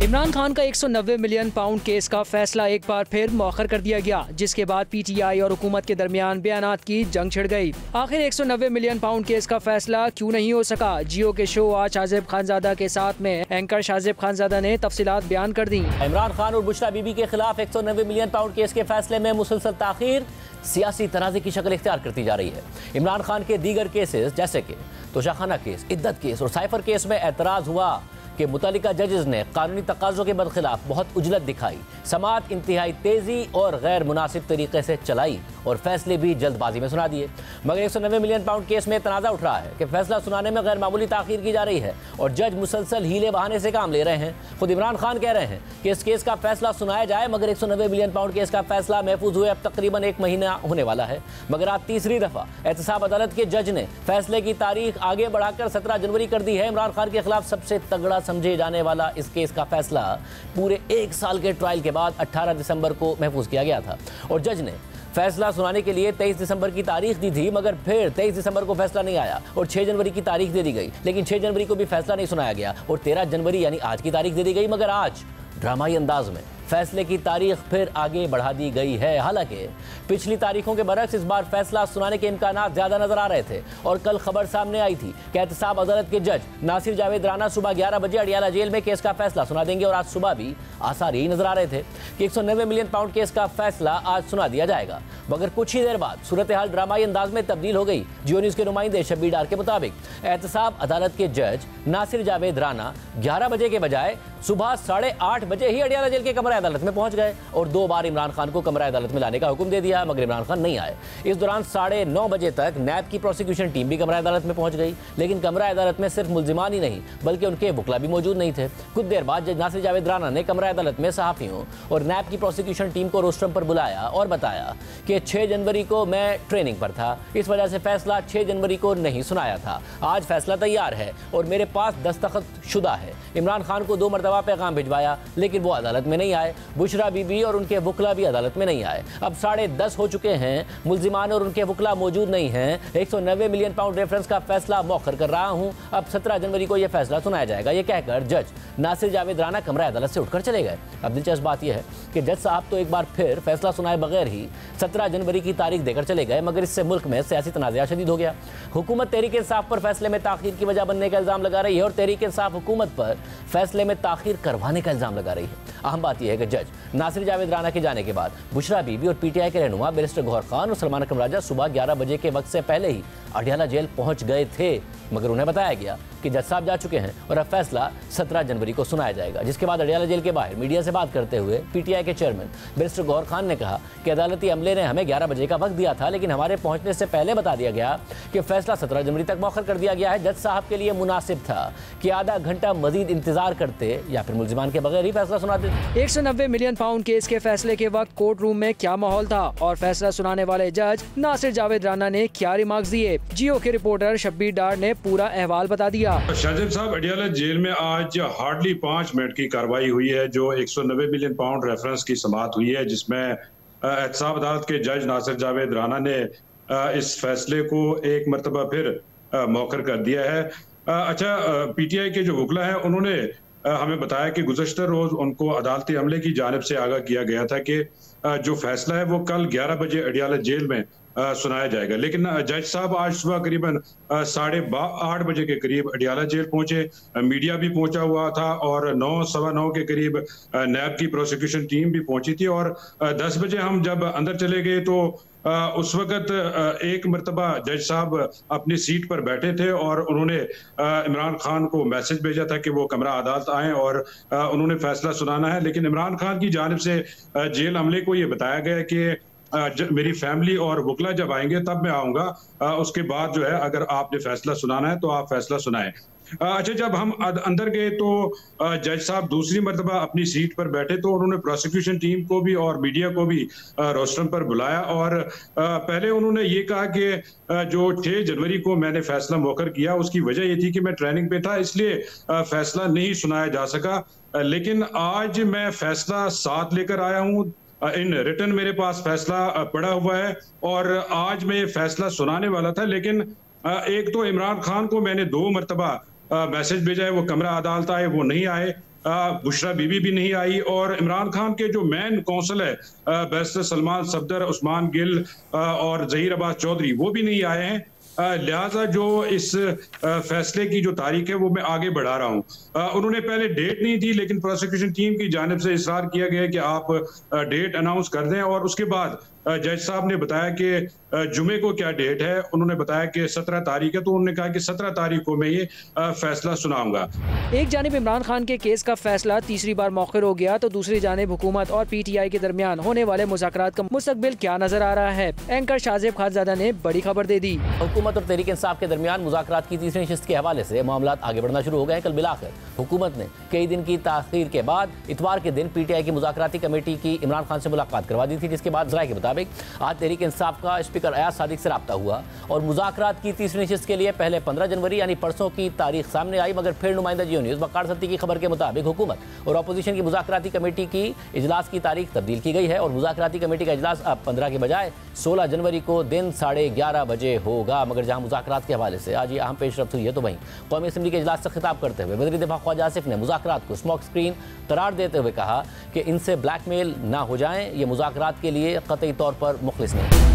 इमरान खान का 190 million pound case का फैसला एक बार फिर मौखर कर दिया गया, जिसके बाद पीटीआई और हुकूमत के दरमियान बयानात की जंग छिड़ गई। आखिर 190 मिलियन पाउंड केस का फैसला क्यों नहीं हो सका? जियो के शो आज शाजिब खानजादा के साथ में एंकर शाजिब खानजादा ने तफसीलात बयान कर दी। इमरान खान और बुशरा बीबी के खिलाफ 190 मिलियन पाउंड केस के फैसले में मुसलसल ताखीर सियासी तनाज़े की शक्ल इख्तियार करती जा रही है। इमरान खान के दीगर केसेस जैसे कि तोशाखाना केस, इद्दत केस और साइफर केस में एतराज़ हुआ कि मुतल्लिका जजेस ने कानूनी तकाज़ों के बदखिलाफ बहुत उजलत दिखाई, समाअत इंतहाई तेज़ी और गैर मुनासिब तरीके से चलाई और फैसले भी जल्दबाजी में सुना दिए। मगर 190 मिलियन पाउंड केस में तनाज़ा उठ रहा है कि फैसला सुनाने में गैर मामूली ताख़ीर की जा रही है और जज मुसलसल हीले बहाने से काम ले रहे हैं। खुद इमरान खान कह रहे हैं कि इस केस का फैसला सुनाया जाए, मगर 190 मिलियन पाउंड केस का फैसला महफूज हुए अब तकरीबन 1 महीना होने वाला है। मगर आज तीसरी दफ़ा एहतसाब अदालत के जज ने फैसले की तारीख आगे बढ़ाकर 17 जनवरी कर दी है। इमरान खान के खिलाफ सबसे तगड़ा समझे जाने वाला इस केस का फैसला पूरे 1 साल के ट्रायल के बाद 18 दिसंबर को महफूज किया गया था और जज ने फैसला सुनाने के लिए 23 दिसंबर की तारीख दी थी, मगर फिर 23 दिसंबर को फैसला नहीं आया और 6 जनवरी की तारीख दे दी गई, लेकिन 6 जनवरी को भी फैसला नहीं सुनाया गया और 13 जनवरी यानी आज की तारीख दे दी गई। मगर आज ड्रामाई अंदाज में फैसले की तारीख फिर आगे बढ़ा दी गई है। हालांकि पिछली तारीखों के बरक्स इस बार फैसला सुनाने के इम्कानात ज़्यादा नजर आ रहे थे और कल खबर सामने आई थी कि एहतसाब अदालत के जज नासिर जावेद राना सुबह 11 बजे अडियाला जेल में केस का फैसला सुना देंगे और आज सुबह भी आसार यही नजर आ रहे थे कि 190 मिलियन पाउंड केस का फैसला आज सुना दिया जाएगा। मगर कुछ ही देर बाद सूरत हाल ड्रामाई अंदाज में तब्दील हो गई। जियो न्यूज़ के नुमाइंदे शब्बीर डार के मुताबिक एहतसाब अदालत के जज नासिर जावेद राना 11 बजे के बजाय सुबह 8:30 बजे ही अडियाला जेल के कमरा अदालत में पहुंच गए और 2 बार इमरान खान को कमरा अदालत में लाने का हुक्म दे दिया, मगर इमरान खान नहीं आए। इस दौरान 9:30 बजे तक नैब की प्रोसिक्यूशन टीम भी कमरा अदालत में पहुंच गई, लेकिन कमरा अदालत में सिर्फ मुल्जिमान ही नहीं बल्कि उनके वकला भी मौजूद नहीं थे। कुछ देर बाद जज नासिर जावेद राना ने कमरा अदालत में सहाफ़ियों और नैब की प्रोसिक्यूशन टीम को रोस्ट्रम पर बुलाया और बताया कि 6 जनवरी को मैं ट्रेनिंग पर था, इस वजह से फैसला 6 जनवरी को नहीं सुनाया था। आज फैसला तैयार है और मेरे पास दस्तखत शुदा है। इमरान खान को 2 मरतबा पैगाम भिजवाया, लेकिन वो अदालत में नहीं आए। बुशरा बीबी और उनके वकला भी अदालत में नहीं आए। अब 10:30 हो चुके हैं, मुल्जिमान और उनके वकला मौजूद नहीं हैं। 190 मिलियन पाउंड रेफरेंस का फैसला मौखर कर रहा हूं। अब 17 जनवरी को यह फैसला सुनाया जाएगा। ये कहकर जज नासिर जावेद राना कमरा अदालत से उठकर चले गए। अब दिलचस्प बात यह है कि जज साहब तो एक बार फिर फैसला सुनाए बगैर ही 17 जनवरी की तारीख देकर चले गए, मगर इससे मुल्क में सियासी तनाज़ा शदीद हो गया। हुकूमत तहरीक इंसाफ पर फैसले में ताखीर की वजह बनने का इल्ज़ाम लगा रही है और तहरीक इंसाफ हुकूमत पर फैसले में ताखीर करवाने का इल्ज़ाम लगा रही है। अहम बात यह है कि जज नासिर जावेद राना के जाने के बाद बुशरा बीबी और पीटीआई के रहनुमा बैरिस्टर गौहर खान और सलमान अकरम राजा सुबह 11 बजे के वक्त से पहले ही अडियाला जेल पहुंच गए थे, मगर उन्हें बताया गया कि जज साहब जा चुके हैं और अब फैसला 17 जनवरी को सुनाया जाएगा। जिसके बाद अडियाला जेल के बाहर मीडिया से बात करते हुए पीटीआई के चेयरमैन बैरिस्टर गौहर खान ने कहा कि अदालती अमले ने हमें 11 बजे का वक्त दिया था, लेकिन हमारे पहुंचने से पहले बता दिया गया कि फैसला 17 जनवरी तक मौखर कर दिया गया है। जज साहब के लिए मुनासिब था कि आधा घंटा मजीद इंतजार करते या फिर मुल्जिमान के बगैर ही फैसला सुनाते। 190 मिलियन पाउंड केस के फैसले के वक्त कोर्ट रूम में क्या माहौल था और फैसला सुनाने वाले जज नासिर जावेद राना ने क्या रिमार्क्स दिए? जियो के रिपोर्टर शब्बीर डार ने पूरा अहवाल बता दिया। शाजिब साहब, अडियाला जेल में आज हार्डली 5 मिनट की कार्रवाई हुई है, जो 190 मिलियन पाउंड रेफरेंस की समाअत हुई है, जिसमें एहतसाब अदालत के जज नासिर जावेद राना ने इस फैसले को एक मरतबा फिर मौखर कर दिया है। अच्छा, पीटीआई के जो वकला हैं उन्होंने हमें बताया कि गुज़श्ता रोज उनको अदालती अमले की जानिब से आगाह किया गया था कि जो फैसला है वो कल 11 बजे अडियाला जेल में सुनाया जाएगा, लेकिन जज साहब आज सुबह करीबन 8:30 बजे के करीब अडियाला जेल पहुंचे। मीडिया भी पहुंचा हुआ था और 9, सवा 9 के करीब नैब की प्रोसिक्यूशन टीम भी पहुंची थी और 10 बजे हम जब अंदर चले गए तो उस वक्त एक मरतबा जज साहब अपनी सीट पर बैठे थे और उन्होंने इमरान खान को मैसेज भेजा था कि वो कमरा अदालत आए और उन्होंने फैसला सुनाना है। लेकिन इमरान खान की जानिब से जेल अमले को ये बताया गया कि मेरी फैमिली और वकला जब आएंगे तब मैं आऊंगा, उसके बाद जो है अगर आपने फैसला सुनाना है तो आप फैसला सुनाएं। अच्छा, जब हम अंदर गए तो जज साहब दूसरी मरतबा अपनी सीट पर बैठे तो उन्होंने प्रोसिक्यूशन टीम को भी और मीडिया को भी रोस्ट्रम पर बुलाया और पहले उन्होंने ये कहा कि जो 6 जनवरी को मैंने फैसला मौखर किया उसकी वजह ये थी कि मैं ट्रेनिंग पे था, इसलिए फैसला नहीं सुनाया जा सका। लेकिन आज मैं फैसला साथ लेकर आया हूँ, इन रिटर्न मेरे पास फैसला पड़ा हुआ है और आज मैं फैसला सुनाने वाला था, लेकिन एक तो इमरान खान को मैंने 2 मरतबा मैसेज भेजा है वो कमरा अदालत आए, वो नहीं आए। बुशरा बीबी भी नहीं आई और इमरान खान के जो मेन कौंसल है बैरिस्टर सलमान सफदर, उस्मान गिल और जहीर अब्बास चौधरी वो भी नहीं आए हैं। लिहाजा जो इस फैसले की जो तारीख है वो मैं आगे बढ़ा रहा हूँ। उन्होंने पहले डेट नहीं दी, लेकिन प्रोसिक्यूशन टीम की जानिब से इसरार किया गया कि आप डेट अनाउंस कर दें और उसके बाद जज साहब ने बताया कि जुमे को क्या डेट है। उन्होंने बताया कि 17 तारीख है, तो उन्होंने कहा कि 17 तारीख को मैं ये फैसला सुनाऊंगा। एक जानिब इमरान खान के केस का फैसला तीसरी बार मौखर हो गया तो दूसरी जानिब हुकूमत और PTI के दरमियान होने वाले मुज़ाकरात का मुस्तकबिल क्या नजर आ रहा है। एंकर शाहजेब खानज़ादा ने बड़ी खबर दे दी। हुकूमत और तहरीक इंसाफ के दरमियान मुज़ाकरात की तीसरी नशिस्त के हवाले से मामला आगे बढ़ना शुरू हो गए हैं। कल बिलाखिर हुकूमत ने कई दिन की ताख़ीर के बाद इतवार के दिन PTI की मुज़ाकराती कमेटी की इमरान खान से मुलाकात करवा दी थी, जिसके बाद ज़राए के मुताबिक आज तहरीक इंसाफ का स्पीकर अयाज सादिक से राब्ता हुआ और मुज़ाकरात की तीसरी नशिस्त के लिए पहले 15 जनवरी यानी परसों की तारीख सामने आई, मगर फिर नुमाइंदा जियो न्यूज़ वकार सत्ती की खबर के मुताबिक हुकूमत और अपोजिशन की मुज़ाकराती कमेटी की इजलास की तारीख तब्दील की गई है और मुज़ाकराती कमेटी का इजलास अब 15 के बजाय 16 जनवरी को दिन 11:30 बजे होगा। मगर जहां मुज़ाकरात के हवाले से आज ये अहम पेशरफ्त हुई है, तो वहीं कौमी असम्बली के इजलास से खिताब करते हुए वज़ीर दिफा ख्वाजा आसिफ ने मुज़ाकरात को स्मोक स्क्रीन करार देते हुए कहा कि इनसे ब्लैकमेल ना हो जाएं, ये मुज़ाकरात के लिए कतई तौर पर मुखलिस नहीं।